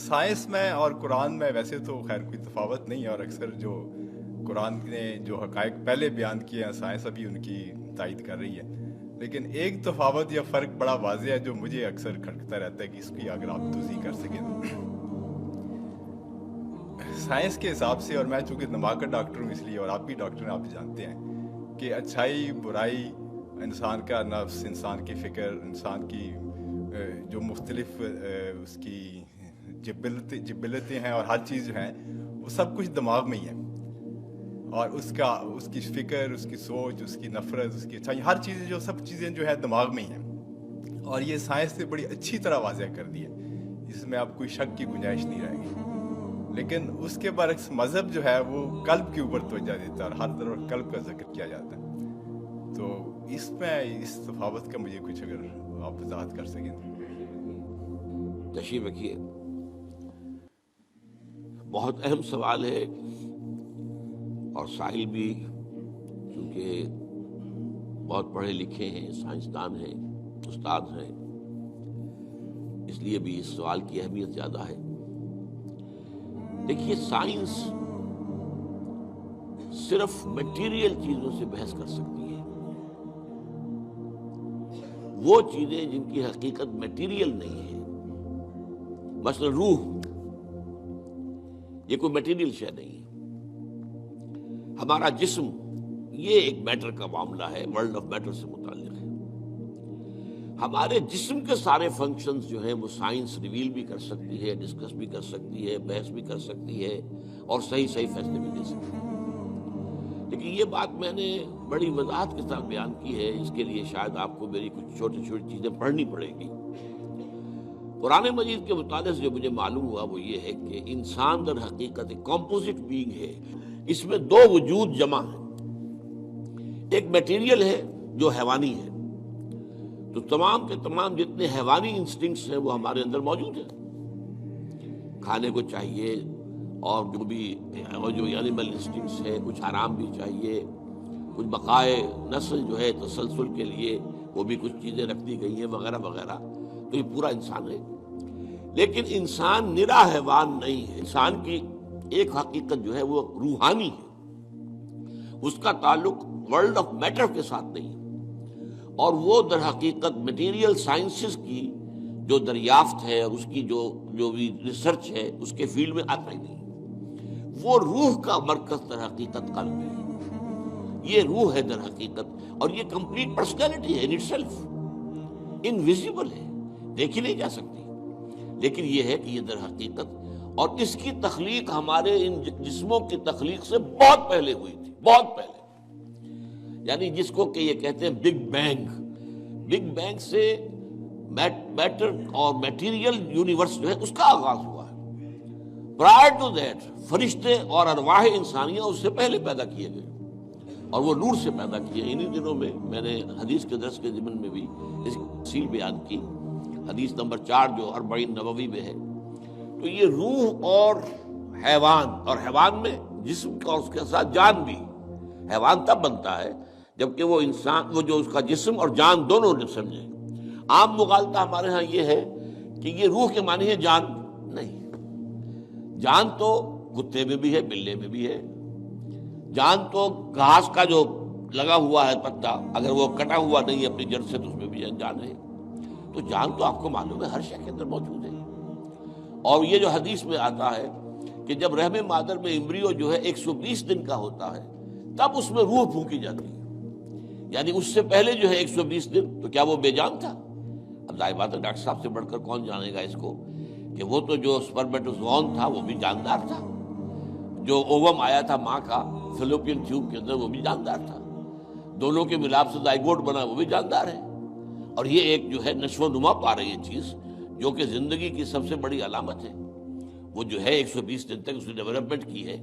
Science میں اور قرآن میں ویسے تو خیر کوئی تفاوت نہیں ہے، اور اکثر جو قرآن نے جو حقائق پہلے بیان کیے ہیں سائنس ابھی ان کی تائید کر رہی ہے، لیکن ایک تفاوت یا فرق بڑا واضح ہے جو مجھے اکثر کھٹکتا رہتا ہے کہ اس کی اگر آپ توضیح کر سکیں تو سائنس کے حساب سے، اور میں چونکہ دماغ کا ڈاکٹر ہوں اس لیے، اور آپ بھی ڈاکٹر ہیں، آپ بھی جانتے ہیں کہ اچھائی برائی، انسان کا نفس، انسان کی فکر، انسان کی جو مختلف اس کی جبلتیں ہیں اور ہر چیز جو ہیں وہ سب کچھ دماغ میں ہی ہے، اور اس کی فکر، اس کی سوچ، اس کی نفرت، اس کی اچھائی، ہر چیز جو سب چیزیں جو ہے دماغ میں ہی ہیں، اور یہ سائنس نے بڑی اچھی طرح واضح کر دی ہے، اس میں آپ کوئی شک کی گنجائش نہیں رہے گی۔ لیکن اس کے برعکس مذہب جو ہے وہ قلب کے اوپر توجہ دیتا ہے اور ہر طرف قلب کا ذکر کیا جاتا ہے، تو اس میں اس تفاوت کا مجھے کچھ اگر آپ وضاحت کر سکیں۔ تشریف رکھیے، بہت اہم سوال ہے، اور سائل بھی چونکہ بہت پڑھے لکھے ہیں، سائنسدان ہیں، استاد ہیں، اس لیے بھی اس سوال کی اہمیت زیادہ ہے۔ دیکھیے، سائنس صرف میٹیریل چیزوں سے بحث کر سکتی ہے، وہ چیزیں جن کی حقیقت میٹیریل نہیں ہے، مثلا روح، یہ کوئی میٹیریل شے نہیں ہے۔ ہمارا جسم یہ ایک میٹر کا معاملہ ہے، ورلڈ آف میٹر سے متعلق ہے۔ ہمارے جسم کے سارے فنکشنز جو ہیں وہ سائنس ریویل بھی کر سکتی ہے، ڈسکس بھی کر سکتی ہے، بحث بھی کر سکتی ہے، اور صحیح فیصلے بھی دے سکتی ہے۔ لیکن یہ بات میں نے بڑی وضاحت کے ساتھ بیان کی ہے، اس کے لیے شاید آپ کو میری کچھ چھوٹی چھوٹی چیزیں پڑھنی پڑیں گی۔ قرآن مجید کے مطالعے سے جو مجھے معلوم ہوا وہ یہ ہے کہ انسان در حقیقت ایک کمپوزٹ بینگ ہے، اس میں دو وجود جمع ہیں۔ ایک میٹیریل ہے جو حیوانی ہے، تو تمام کے تمام جتنے حیوانی انسٹنکٹس ہیں وہ ہمارے اندر موجود ہیں، کھانے کو چاہیے، اور جو اینیمل انسٹنکٹس ہے، کچھ آرام بھی چاہیے، کچھ بقائے نسل جو ہے تسلسل کے لیے وہ بھی کچھ چیزیں رکھ دی گئی ہیں وغیرہ وغیرہ، تو یہ پورا انسان ہے۔ لیکن انسان نرا حیوان نہیں ہے، انسان کی ایک حقیقت جو ہے وہ روحانی ہے، اس کا تعلق ورلڈ آف میٹر کے ساتھ نہیں ہے، اور وہ در حقیقت میٹیریل سائنسز کی جو دریافت ہے اور اس کی جو بھی ریسرچ ہے اس کے فیلڈ میں آتا ہی نہیں۔ وہ روح کا مرکز در حقیقت قلب ہے، یہ روح ہے در حقیقت، اور یہ کمپلیٹ پرسنالٹی ہے ان اٹ سیلف، انویزیبل ہے، دیکھی نہیں جا سکتی، لیکن یہ ہے کہ یہ در حقیقت، اور اس کی تخلیق ہمارے ان جسموں کی تخلیق سے بہت پہلے ہوئی تھی، بہت پہلے، یعنی جس کو کہ یہ کہتے ہیں بگ بینگ، بگ بینگ سے میٹر اور میٹیریل یونیورس جو ہے اس کا آغاز ہوا ہے۔ پرائر ٹو دیٹ فرشتے اور ارواح انسانیہ اس سے پہلے پیدا کیے گئے، اور وہ نور سے پیدا کیے۔ انہی دنوں میں میں نے حدیث کے درس کے ضمن میں بھی اس کی تفصیل بیان کی، حدیث نمبر 4 جو 40 نبوی میں ہے۔ تو یہ روح اور حیوان میں جسم کا اور اس کے ساتھ جان بھی، حیوان تب بنتا ہے جبکہ وہ انسان، وہ جو اس کا جسم اور جان دونوں نے سمجھے۔ عام مغالطہ ہمارے ہاں یہ ہے کہ یہ روح کے معنی ہے جان، نہیں، جان تو کتے میں بھی ہے، بلے میں بھی ہے، جان تو گھاس کا جو لگا ہوا ہے پتا، اگر وہ کٹا ہوا نہیں ہے اپنی جڑ سے تو اس میں بھی جان ہے۔ تو جان تو آپ کو معلوم ہے ہر شے کے اندر موجود ہے، اور یہ جو حدیث میں آتا ہے کہ جب رحم مادر میں امبریو جو ہے 120 دن کا ہوتا ہے تب اس میں روح پھونکی جاتی ہے، یعنی اس سے پہلے جو ہے 120 دن، تو کیا وہ بے جان تھا؟ اب ظاہر بات ہے ڈاکٹر صاحب سے بڑھ کر کون جانے گا اس کو کہ وہ تو جو سپرمیٹوزوون تھا وہ بھی جاندار تھا، جو اووم آیا تھا ماں کا فیلوپین ٹیوب کے اندر وہ بھی جاندار تھا، دونوں کے ملاپ سے زائگوٹ بنا وہ بھی جاندار ہے، اور یہ ایک جو ہے نشو و نما پا رہی ہے چیز جو کہ زندگی کی سب سے بڑی علامت ہے۔ وہ جو ہے 120 دن تک اس نے ڈیولپمنٹ کی ہے،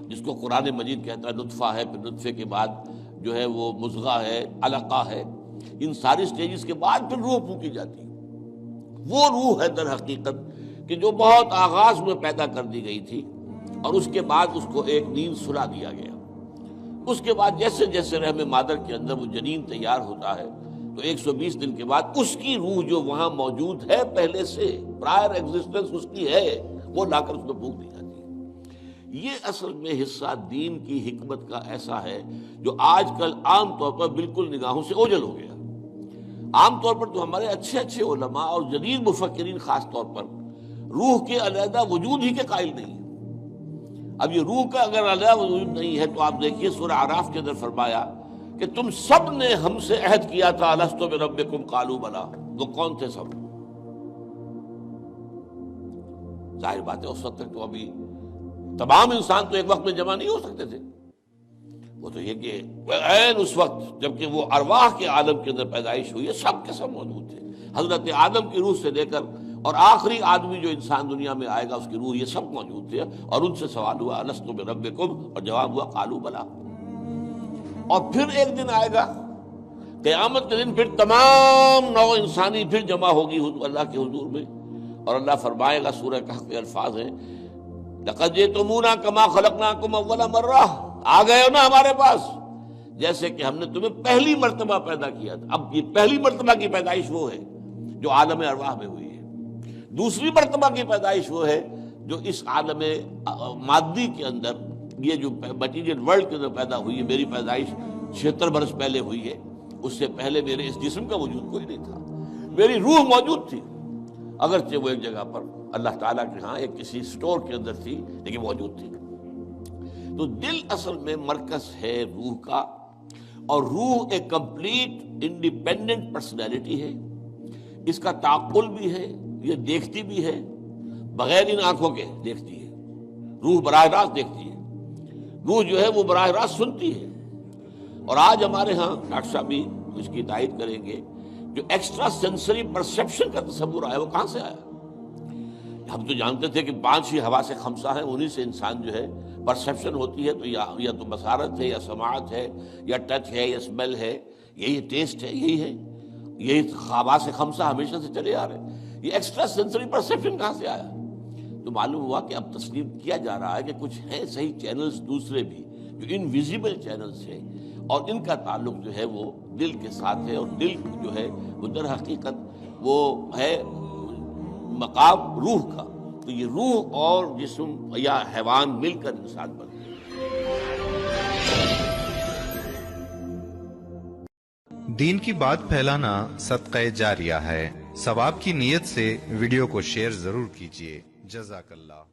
جس کو قرآن مجید کہتا ہے نطفہ ہے، پھر نطفے کے بعد جو ہے وہ مضغہ ہے، علقہ ہے، ان ساری سٹیجز کے بعد پھر روح پھونکی جاتی ہے۔ وہ روح ہے در حقیقت کہ جو بہت آغاز میں پیدا کر دی گئی تھی، اور اس کے بعد اس کو ایک نیند سلا دیا گیا۔ اس کے بعد جیسے جیسے رحم مادر کے اندر وہ جنین تیار ہوتا ہے تو 120 دن کے بعد اس کی روح جو وہاں موجود ہے پہلے سے، پرائر ایگزسٹنس اس کی ہے، وہ لا کر اس میں پھونک دی جاتی ہے۔ یہ اصل میں حصہ دین کی حکمت کا ایسا ہے جو آج کل عام طور پر بالکل نگاہوں سے اوجھل ہو گیا۔ عام طور پر تو ہمارے اچھے اچھے علماء اور جدید مفکرین خاص طور پر روح کے علیحدہ وجود ہی کے قائل نہیں ہیں۔ اب یہ روح کا اگر علیحدہ وجود نہیں ہے تو آپ دیکھیے سورہ اعراف کے اندر فرمایا کہ تم سب نے ہم سے عہد کیا تھا الست بربکم قالوا بلی، وہ کون تھے سب؟ ظاہر بات ہے اس وقت تک تو ابھی تمام انسان تو ایک وقت میں جمع نہیں ہو سکتے تھے، وہ تو یہ کہ عین اس وقت جبکہ وہ ارواح کے عالم کے اندر پیدائش ہوئی ہے سب کے سب موجود تھے، حضرت آدم کی روح سے لے کر اور آخری آدمی جو انسان دنیا میں آئے گا اس کی روح، یہ سب موجود تھے، اور ان سے سوال ہوا الست بربکم، اور جواب ہوا قالوا بلی۔ اور پھر ایک دن آئے گا قیامت کے دن، پھر تمام نوع انسانی پھر جمع ہوگی اللہ کے حضور میں، اور اللہ فرمائے گا، سورہ کہف کے الفاظ ہیں لقد جئتمونا کما خلقناکم اول مرہ، آ گئے ہو نا ہمارے پاس جیسے کہ ہم نے تمہیں پہلی مرتبہ پیدا کیا تھا۔ اب یہ پہلی مرتبہ کی پیدائش وہ ہے جو عالم ارواح میں ہوئی ہے، دوسری مرتبہ کی پیدائش وہ ہے جو اس عالم مادی کے اندر، یہ جو مٹیریل ورلڈ کے اندر پیدا ہوئی ہے۔ میری پیدائش 76 برس پہلے ہوئی ہے، اس سے پہلے میرے اس جسم کا وجود کوئی نہیں تھا، میری روح موجود تھی، اگرچہ وہ ایک جگہ پر اللہ تعالیٰ کے ہاں ایک کسی سٹور کے اندر تھی لیکن موجود تھی۔ تو دل اصل میں مرکز ہے روح کا، اور روح ایک کمپلیٹ انڈیپینڈنٹ پرسنالٹی ہے، اس کا تعقل بھی ہے، یہ دیکھتی بھی ہے، بغیر ان آنکھوں کے دیکھتی ہے، روح براہ راست دیکھتی ہے، روح جو ہے وہ براہ راست سنتی ہے۔ اور آج ہمارے ہاں ڈاکٹر صاحب بھی اس کی تائید کریں گے، جو ایکسٹرا سینسری پرسیپشن کا تصور آیا وہ کہاں سے آیا؟ ہم تو جانتے تھے کہ 5 ہی حواس خمسہ ہیں، انہی سے انسان جو ہے پرسیپشن ہوتی ہے، تو یا تو بصارت ہے، یا سماعت ہے، یا ٹچ ہے، یا اسمیل ہے، یہی ٹیسٹ ہے، یہی حواس خمسہ ہمیشہ سے چلے آ رہے ہیں۔ یہ ایکسٹرا سینسری پرسیپشن کہاں سے آیا؟ تو معلوم ہوا کہ اب تسلیم کیا جا رہا ہے کہ کچھ ہیں صحیح چینلز دوسرے بھی جو انویزیبل چینلز ہیں، اور ان کا تعلق جو ہے وہ دل کے ساتھ ہے، اور دل جو ہے وہ در حقیقت وہ ہے مقام روح کا۔ تو یہ روح اور جسم یا حیوان مل کر انسان بنتے ہیں۔ دین کی بات پھیلانا صدقہ جاریہ ہے، ثواب کی نیت سے ویڈیو کو شیئر ضرور کیجیے۔ جزاک اللہ۔